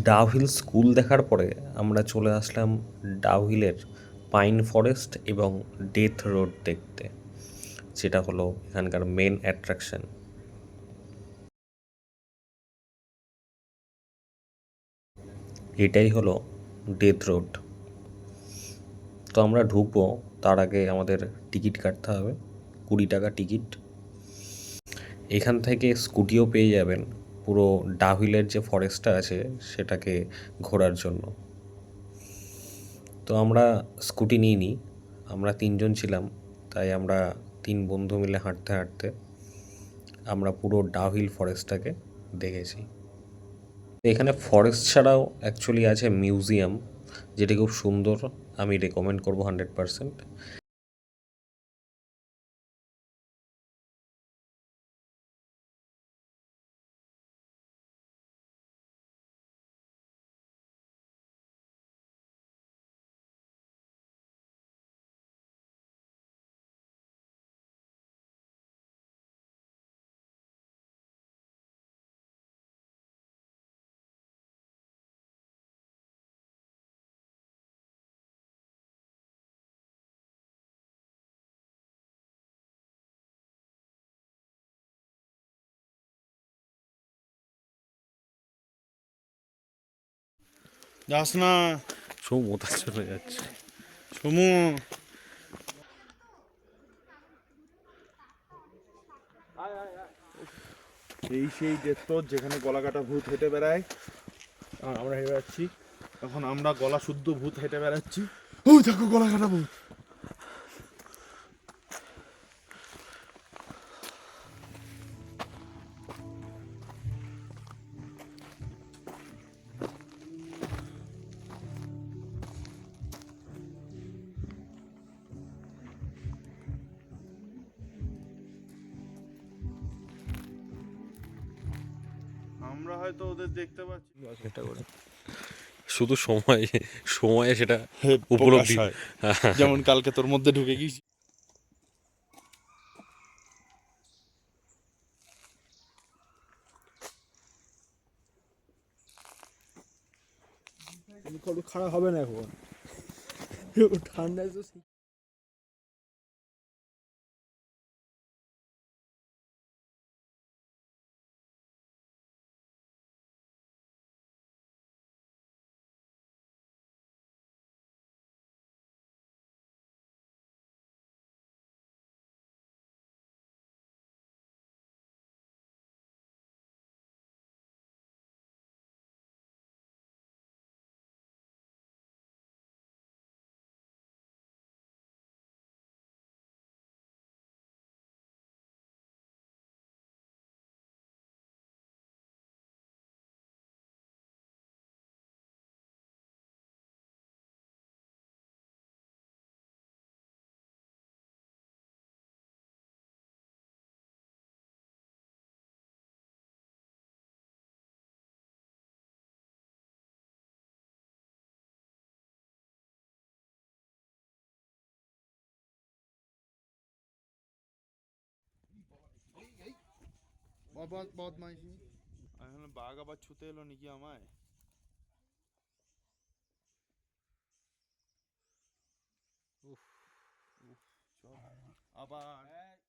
Dowhill school দেখার পরে আমরা চলে আসলাম ডাউহিলের পাইন ফরেস্ট এবং ডেথ রোড দেখতে, যেটা হলো এখানকার মেন অ্যাট্রাকশন। এটাই হলো ডেথ রোড। তো আমরা ঢুকবো, তার আগে আমাদের টিকিট কাটতে হবে, 20 টাকা টিকিট। এখান থেকে স্কুটিও পেয়ে যাবেন পুরো ডাউহিলের যে ফরেস্টটা আছে সেটাকে ঘোরার জন্য। তো আমরা স্কুটি নিইনি, আমরা 3জন ছিলাম, তাই আমরা 3 বন্ধু মিলে হাঁটতে হাঁটতে আমরা পুরো ডাউহিল ফরেস্টটাকে দেখেছি। এখানে ফরেস্ট ছাড়াও অ্যাকচুয়ালি আছে মিউজিয়াম, যেটি খুব সুন্দর, আমি রেকমেন্ড করবো 100%। যাস না সমুদ্র চলে যাচ্ছে। সমু। এই সেই ডেথ রোড যেখানে গলা কাটা ভূত হেঁটে বেড়ায়, আর আমরা হেঁটে বেড়াচ্ছি। এখন আমরা গলা শুদ্ধ ভূত হেঁটে বেড়াচ্ছি। ওই দেখো গলা কাটা ভূত। আমরা হয়তো ওদের দেখতে পাচ্ছি, এটা করে শুধু সময়ে সেটা প্রকাশ উপলব্ধি। হয়। যেমন কালকে তোর মধ্যে ঢুকে গেছি। খারাপ হবে না এখন, ঠান্ডায় তো। बहुत মাইশি। এখন বাঘ আবার ছুতে এলো নাকি আমায়? উফ, চল আবার।